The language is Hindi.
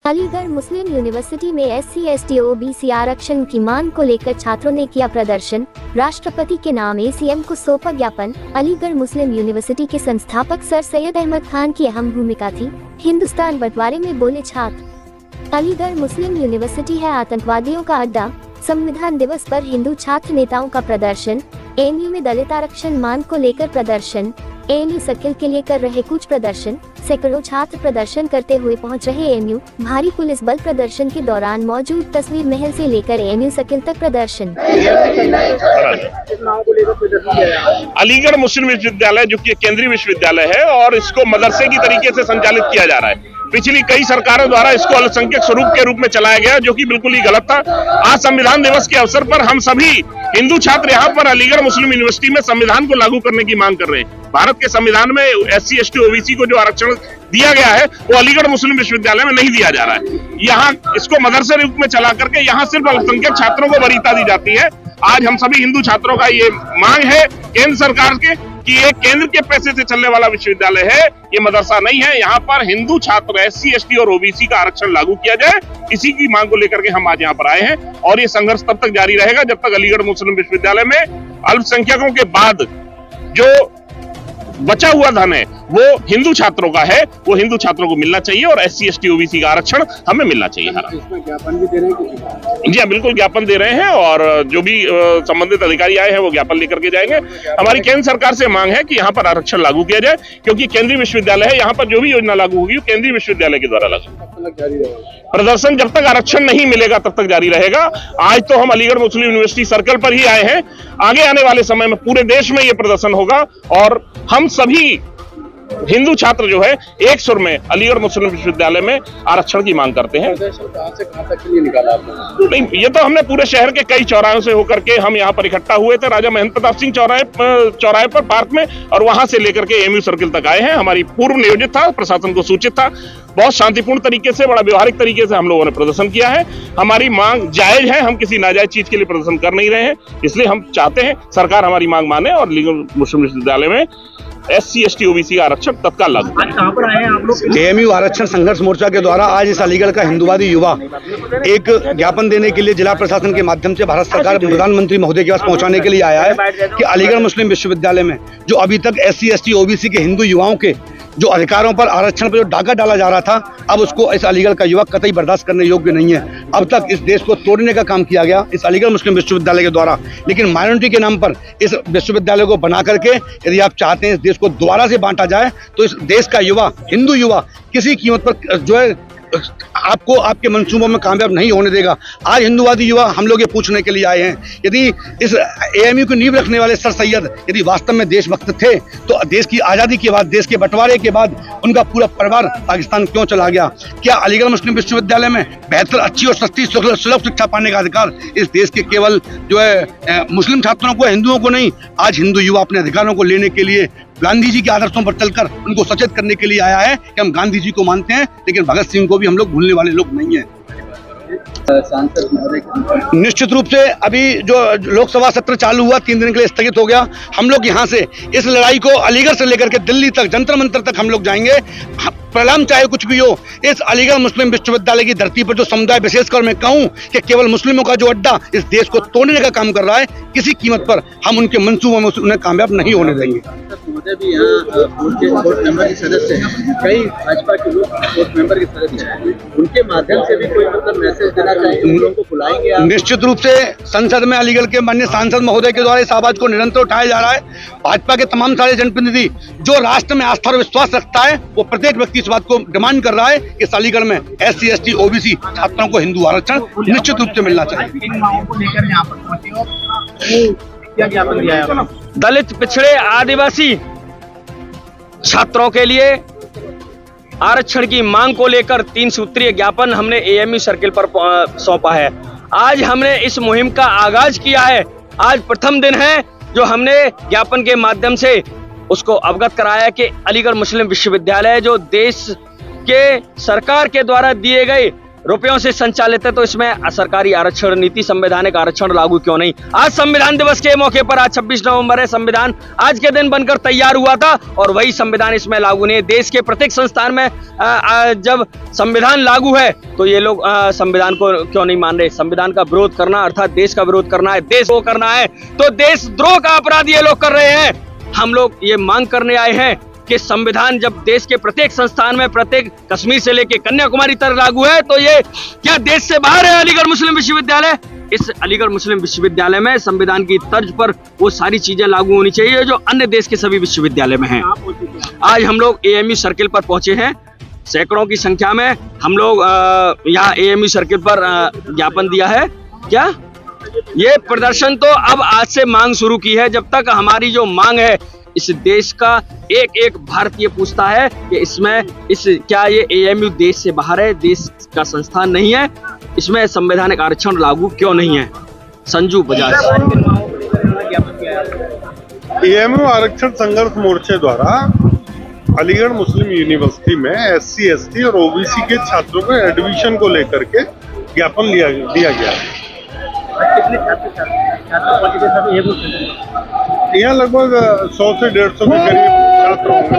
अलीगढ़ मुस्लिम यूनिवर्सिटी में SC/ST OBC आरक्षण की मांग को लेकर छात्रों ने किया प्रदर्शन। राष्ट्रपति के नाम ACM को सौंपा ज्ञापन। अलीगढ़ मुस्लिम यूनिवर्सिटी के संस्थापक सर सैयद अहमद खान की अहम भूमिका थी। हिंदुस्तान बंटवारे में बोले छात्र। अलीगढ़ मुस्लिम यूनिवर्सिटी है आतंकवादियों का अड्डा। संविधान दिवस पर हिंदू छात्र नेताओं का प्रदर्शन। ANU में दलित आरक्षण मांग को लेकर प्रदर्शन। ANU सर्किल के लिए कर रहे कुछ प्रदर्शन। सैकड़ों छात्र प्रदर्शन करते हुए पहुंच रहे ANU। भारी पुलिस बल प्रदर्शन के दौरान मौजूद तस्वीर महल से लेकर ANU सर्किल तक प्रदर्शन। अलीगढ़ मुस्लिम विश्वविद्यालय जो कि केंद्रीय विश्वविद्यालय है और इसको मदरसे की तरीके से संचालित किया जा रहा है। पिछली कई सरकारों द्वारा इसको अल्पसंख्यक स्वरूप के रूप में चलाया गया, जो कि बिल्कुल ही गलत था। आज संविधान दिवस के अवसर पर हम सभी हिंदू छात्र यहाँ पर अलीगढ़ मुस्लिम यूनिवर्सिटी में संविधान को लागू करने की मांग कर रहे हैं। भारत के संविधान में SC/ST OBC को जो आरक्षण दिया गया है वो अलीगढ़ मुस्लिम विश्वविद्यालय में नहीं दिया जा रहा है। यहाँ इसको मदरसे रूप में चला करके यहाँ सिर्फ अल्पसंख्यक छात्रों को वरीयता दी जाती है। आज हम सभी हिंदू छात्रों का ये मांग है केंद्र सरकार के कि ये केंद्र के पैसे से चलने वाला विश्वविद्यालय है, ये मदरसा नहीं है। यहाँ पर हिंदू छात्र SC/ST और OBC का आरक्षण लागू किया जाए, इसी की मांग को लेकर के हम आज यहाँ पर आए हैं। और ये संघर्ष तब तक जारी रहेगा जब तक अलीगढ़ मुस्लिम विश्वविद्यालय में अल्पसंख्यकों के बाद जो बचा हुआ धन है वो हिंदू छात्रों का है, वो हिंदू छात्रों को मिलना चाहिए और SC/ST OBC का आरक्षण हमें मिलना चाहिए। ज्ञापन भी दे रहे हैं? जी हाँ, बिल्कुल ज्ञापन दे रहे हैं और जो भी संबंधित अधिकारी आए हैं वो ज्ञापन लेकर के जाएंगे। हमारी केंद्र सरकार से मांग है कि यहाँ पर आरक्षण लागू किया जाए, क्योंकि केंद्रीय विश्वविद्यालय है। यहाँ पर जो भी योजना लागू होगी वो केंद्रीय विश्वविद्यालय के द्वारा लागू। प्रदर्शन जब तक आरक्षण नहीं मिलेगा तब तक जारी रहेगा। आज तो हम अलीगढ़ मुस्लिम यूनिवर्सिटी सर्कल पर ही आए हैं, आगे आने वाले समय में पूरे देश में ये प्रदर्शन होगा और हम सभी हिंदू छात्र जो है एक सुर में अलीगढ़ मुस्लिम विश्वविद्यालय में आरक्षण की मांग करते हैं। कहां से कहां तक के लिए निकाला आपने? नहीं, ये तो हमने पूरे शहर के कई चौराहों से होकर के हम यहाँ पर इकट्ठा हुए थे, राजा महेंद्र प्रताप सिंह चौराहे पर पार्क में, और वहां से लेकर के AMU सर्किल तक आए हैं। हमारी पूर्व नियोजित था, प्रशासन को सूचित था। बहुत शांतिपूर्ण तरीके से, बड़ा व्यवहारिक तरीके से हम लोगों ने प्रदर्शन किया है। हमारी मांग जायज है, हम किसी नाजायज चीज के लिए प्रदर्शन कर नहीं रहे हैं। इसलिए हम चाहते हैं सरकार हमारी मांग माने और अलीगढ़ मुस्लिम विश्वविद्यालय में SC/ST OBC आरक्षण तत्काल लागू। कहां पर आए हैं आप लोग? AMU आरक्षण संघर्ष मोर्चा के द्वारा आज इस अलीगढ़ का हिंदुवादी युवा एक ज्ञापन देने के लिए जिला प्रशासन के माध्यम से भारत सरकार प्रधानमंत्री महोदय के पास पहुंचाने के लिए आया है कि अलीगढ़ मुस्लिम विश्वविद्यालय में जो अभी तक SC/ST OBC के हिंदू युवाओं के जो अधिकारों पर आरक्षण पर जो डाका डाला जा रहा था, अब उसको इस अलीगढ़ का युवक कतई बर्दाश्त करने योग्य नहीं है। अब तक इस देश को तोड़ने का काम किया गया इस अलीगढ़ मुस्लिम विश्वविद्यालय के द्वारा, लेकिन माइनॉरिटी के नाम पर इस विश्वविद्यालय को बना करके यदि आप चाहते हैं इस देश को दोबारा से बांटा जाए तो इस देश का युवा, हिंदू युवा किसी कीमत पर जो है आपको आपके मंसूबों में कामयाब नहीं होने देगा। आज हिंदुवादी युवा हम लोग ये पूछने के लिए आए हैं, यदि इस AMU की नींव रखने वाले सर सैयद यदि वास्तव में देशभक्त थे तो देश की आज़ादी के बाद, देश के बंटवारे के बाद उनका पूरा परिवार पाकिस्तान क्यों चला गया? क्या अलीगढ़ मुस्लिम विश्वविद्यालय में बेहतर, अच्छी और सस्ती सुलभ शिक्षा पाने का अधिकार इस देश के केवल जो है मुस्लिम छात्रों को, हिंदुओं को नहीं? आज हिंदू युवा अपने अधिकारों को लेने के लिए गांधी जी के आदर्शों पर चलकर उनको सचेत करने के लिए आया है कि हम गांधी जी को मानते हैं, लेकिन भगत सिंह को भी हम लोग भूलने वाले लोग नहीं हैं। निश्चित रूप से अभी जो लोकसभा सत्र चालू हुआ 3 दिन के लिए स्थगित हो गया। हम लोग यहाँ से इस लड़ाई को अलीगढ़ से लेकर के दिल्ली तक, जंतर मंतर तक हम लोग जाएंगे। परिणाम चाहे कुछ भी हो, इस अलीगढ़ मुस्लिम विश्वविद्यालय की धरती पर जो समुदाय, विशेषकर मैं कहूँ कि केवल मुस्लिमों का जो अड्डा इस देश को तोड़ने का काम कर रहा है, किसी कीमत पर हम उनके मंसूबों में उन्हें कामयाब नहीं होने देंगे। भी यहाँ बोर्ड मेंबर के सदस्य हैं, कई भाजपा के लोग बोर्ड मेंबर के सदस्य हैं, उनके माध्यम से भी कोई मतलब मैसेज देना चाहिए, उन लोगों को बुलाएंगे आप? निश्चित रूप से संसद में अलीगढ़ के माननीय सांसद महोदय के द्वारा इस आवाज को निरंतर उठाया जा रहा है। भाजपा के तमाम सारे जनप्रतिनिधि जो राष्ट्र में आस्था और विश्वास रखता है, वो प्रत्येक व्यक्ति इस बात को डिमांड कर रहा है कि अलीगढ़ में SC/ST OBC छात्रों को हिंदू आरक्षण निश्चित रूप से मिलना चाहिए। इन मांगों को लेकर यहाँ पर पहुंचे हो, क्या ज्ञापन दिया है? दलित, पिछड़े, आदिवासी छात्रों के लिए आरक्षण की मांग को लेकर 3 सूत्रीय ज्ञापन हमने AMU सर्किल पर सौंपा है। आज हमने इस मुहिम का आगाज किया है। आज प्रथम दिन है जो हमने ज्ञापन के माध्यम से उसको अवगत कराया कि अलीगढ़ मुस्लिम विश्वविद्यालय जो देश के सरकार के द्वारा दिए गए रुपयों से संचालित है, तो इसमें सरकारी आरक्षण नीति, संवैधानिक आरक्षण लागू क्यों नहीं? आज संविधान दिवस के मौके पर, आज 26 नवंबर है, संविधान आज के दिन बनकर तैयार हुआ था और वही संविधान इसमें लागू नहीं है। देश के प्रत्येक संस्थान में जब संविधान लागू है तो ये लोग संविधान को क्यों नहीं मान रहे? संविधान का विरोध करना अर्थात देश का विरोध करना है, देश को करना है, तो देशद्रोह का अपराध ये लोग कर रहे हैं। हम लोग ये मांग करने आए हैं कि संविधान जब देश के प्रत्येक संस्थान में, प्रत्येक कश्मीर से लेकर कन्याकुमारी तक लागू है, तो ये क्या देश से बाहर है अलीगढ़ मुस्लिम विश्वविद्यालय? इस अलीगढ़ मुस्लिम विश्वविद्यालय में संविधान की तर्ज पर वो सारी चीजें लागू होनी चाहिए जो अन्य देश के सभी विश्वविद्यालय में हैं। आज हम लोग एएमयू सर्किल पर पहुंचे हैं, सैकड़ों की संख्या में हम लोग यहाँ एएमयू सर्किल पर ज्ञापन दिया है। क्या ये प्रदर्शन तो अब आज से मांग शुरू की है, जब तक हमारी जो मांग है इस देश का एक एक भारतीय पूछता है कि क्या ये एएमयू देश से बाहर है, देश का संस्थान नहीं है, इसमें संवैधानिक आरक्षण लागू क्यों नहीं है? संजू बजाज। एएमयू आरक्षण संघर्ष मोर्चे द्वारा अलीगढ़ मुस्लिम यूनिवर्सिटी में SC, ST और OBC के छात्रों को एडमिशन को लेकर के ज्ञापन दिया गया है। यहाँ लगभग 100 से 150 के करीब छात्र होंगे।